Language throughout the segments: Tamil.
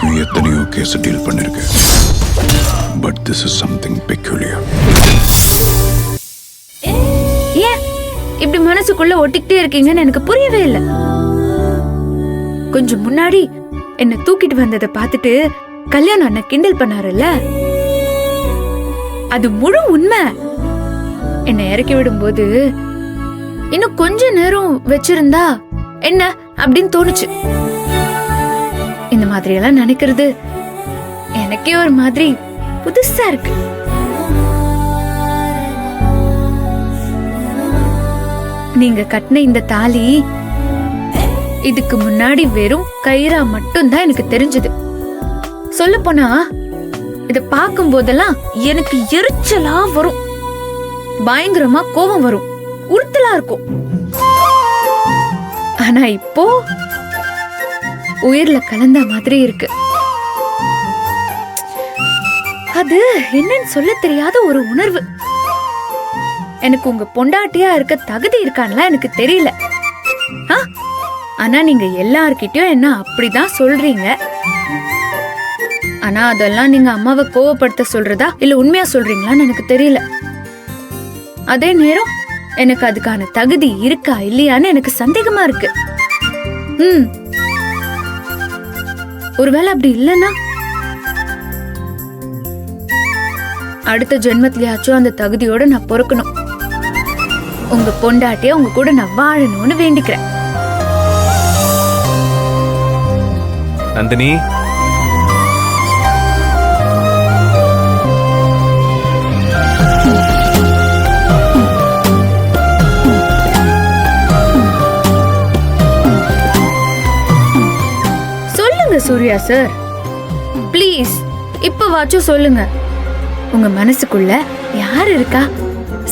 வரைக்கும் எத்தனையோ கேஸ் டீல் பண்ணிருக்கேன். But this is something peculiar. ஏன் இப்படி மனசுக்குள்ள ஒட்டிக்கிட்டே இருக்கீங்கன்னு எனக்கு புரியவே இல்லை. கொஞ்சம் முன்னாடி என்ன தூக்கிட்டு வந்ததை பார்த்துட்டு கல்யாணம் அண்ணன் கிண்டல் பண்ணாருல்ல, அது முழு உண்மை. என்ன இறக்கி விடும்போது இன்னும் கொஞ்ச நேரம் வச்சிருந்தா என்ன அப்படின்னு தோணுச்சு. இந்த மாதிரி எல்லாம் நினைக்கிறது எனக்கே ஒரு மாதிரி புதுசா இருக்கு. நீங்க கட்டின இந்த தாலி இதுக்கு முன்னாடி வெறும் கயிறா மட்டும்தான் எனக்கு தெரிஞ்சது. சொல்ல போனா இத பார்க்கும் போதெல்லாம் எனக்கு எரிச்சலா வரும், பயங்கரமா கோபம் வரும், உறுத்தலா இருக்கும். ஆனா இப்போ உயிர்ல கலந்த மாதிரி இருக்கு. அது என்னன்னு சொல்ல தெரியாத ஒரு உணர்வு. எனக்கு உங்க பொண்டாட்டியா இருக்க தகுதி இருக்கான்ல எனக்கு தெரியல. ஆனா நீங்க எல்லார்கிட்டயும் என்ன அப்படிதான் சொல்றீங்க. ஆனா அதெல்லாம் நீங்க அம்மாவை கோவப்படுத்த சொல்றதா இல்ல உண்மையா சொல்றீங்களான்னு எனக்கு தெரியல. அதே நேரம் எனக்கு அதுக்கான தகுதி இருக்கா இல்லையான்னு எனக்கு சந்தேகமா இருக்கு. ஒருவேளை அப்படி இல்லைன்னா அடுத்த ஜென்மத்திலயாச்சும் அந்த தகுதியோட நான் பொறுக்கணும். உங்க பொண்டாட்டிய உங்க கூட நான் வாழணும்னு வேண்டிக்கிறேன். நந்தினி, சொல்லுங்க சூர்யா சார், ப்ளீஸ் இப்பவாச்சும் சொல்லுங்க. உங்க மனசுக்குள்ள யார் இருக்கா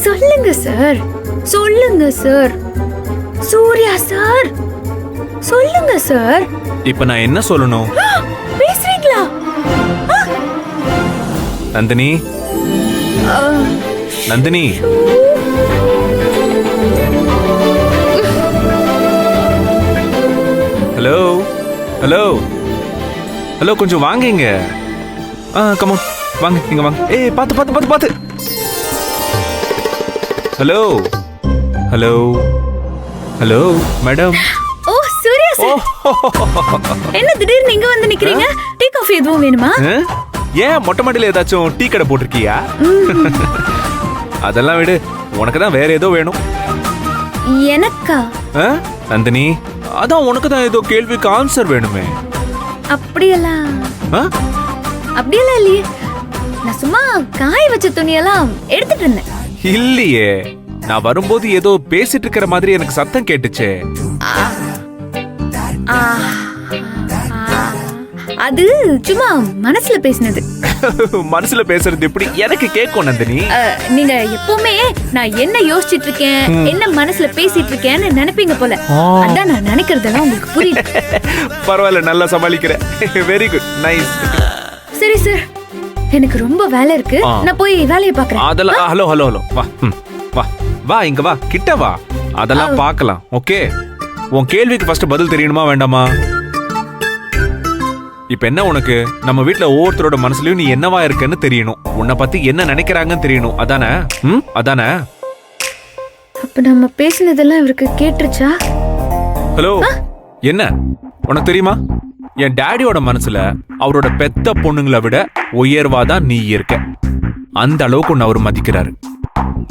சொல்லுங்க சார், சொல்லுங்க சார். சூர்யா சார் சொல்லுங்க சார். இப்ப நான் என்ன சொல்லணும்? பேசுறீங்களா? Nandini, Nandini, hello hello hello, கொஞ்சம் வாங்க இங்க. கமான் வாங்க, இங்க வாங்க. ஏய், பாத்து பாத்து பாத்து பாத்து. Hello hello hello madam. ஓ சூர்யா சார், என்ன திடீர்னு இங்க வந்து நிக்கிறீங்க? டீ காஃபி எதுவும் வேணுமா? ஏன் மொட்டை மாடியில ஏதாச்சும் டீ கடை போட்டிருக்கியா? அதெல்லாம் விடு, உனக்கு தான் வேற ஏதோ வேணும். எனக்கா? நந்தினி, அதான் உனக்கு தான் ஏதோ கேள்விக்கு ஆன்சர் வேணுமே. அப்படியெல்லாம் அப்படியெல்லாம் இல்லையே. நான் சும்மா காய வச்ச துணியெல்லாம் எடுத்துட்டு இருந்தேன். இல்லையே, நான் வரும்போது ஏதோ பேசிட்டு இருக்கிற மாதிரி எனக்கு சத்தம் கேட்டுச்சே. அது சும்மா மனசுல பேசினது. மனசுல பேசுறது எப்படி எனக்கு கேட்கும் நந்தினி? நீங்க எப்பவுமே நான் என்ன யோசிச்சிட்டு இருக்கேன், என்ன மனசுல பேசிட்டு இருக்கேன்னு நினைப்பீங்க போல. அதான் நான் நினைக்கிறதெல்லாம் உங்களுக்கு புரியுது. பரவாயில்ல, நல்லா சமாளிக்கிறேன். Very good, nice. சரி சார், எனக்கு ரொம்ப வேலை இருக்கு, நான் போய் வேலையை பாக்குறேன். அதெல்லாம் ஹலோ ஹலோ ஹலோ, வா வா வா, இங்க வா, கிட்ட வா, அதெல்லாம் பார்க்கலாம். ஓகே, உன் கேள்விக்கு ஃபர்ஸ்ட் பதில் தெரியணுமா வேண்டாமா? இப்ப என்ன உனக்கு? நம்ம வீட்ல ஒவ்வொருத்தரோட மனசுலயும் நீ என்னவா இருக்கன்னு தெரியணும், உன்னை பத்தி என்ன நினைக்கிறாங்கன்னு தெரியணும், அதானே? அதானே? அப்ப நம்ம பேசினதெல்லாம் இவருக்கு கேட்டுருச்சா? ஹலோ, என்ன உனக்கு தெரியுமா? என் டாடியோட மனசுல அவரோட பெத்த பொண்ணுங்களை விட உயர்வாதான் நீ இருக்க. அந்த அளவுக்கு உன்னை அவர் மதிக்கிறாரு.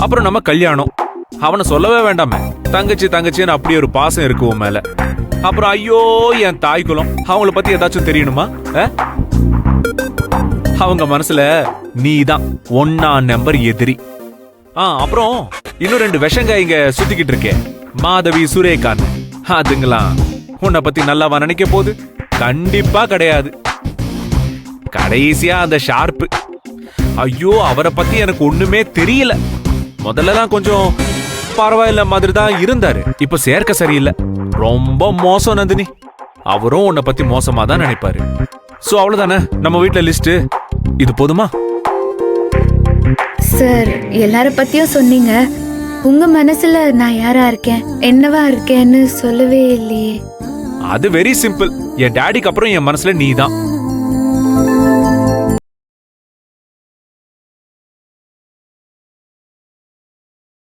அப்புறம் நம்ம கல்யாணம், அவனை சொல்லவே வேண்டாமே, தங்கச்சி தங்கச்சின்னு அப்படி ஒரு பாசம் இருக்கு உன் மேல. அப்புறம் ஐயோ என் தாய் குலம், அவங்கள பத்தி ஏதாச்சும் தெரியணுமா? அவங்க மனசுல நீ தான் 1ஆம் நம்பர் எதிரி. அப்புறம் இன்னும் 2 விஷங்க இங்க சுத்திக்கிட்டு இருக்கேன், மாதவி, சுரேகான். அதுங்களாம் உன்னை பத்தி நல்லாவா நினைக்க போகுது? கண்டிப்பா கிடையாது. கடைசியா அந்த ஷார்ப்பு, ஐயோ அவரை பத்தி எனக்கு ஒண்ணுமே தெரியல. முதல்லலாம் கொஞ்சம் பரவாயில்ல மாதிரி தான் இருந்தாரு, இப்ப சேர்க்க சரியில்லை, ரொம்ப மோசம் நந்தினி. அவரும் உன்னை பத்தி மோசமா தான் நினைப்பாரு. சோ அவ்வளவுதானே நம்ம வீட்ல லிஸ்ட். இது போதுமா? சார், எல்லார பத்தியும் சொன்னீங்க, உங்க மனசுல நான் யாரா இருக்கேன், என்னவா இருக்கேன்னு சொல்லவே இல்லையே. அது வெரி சிம்பிள். என் டாடிக்கு அப்புறம் என் மனசுல நீ தான்.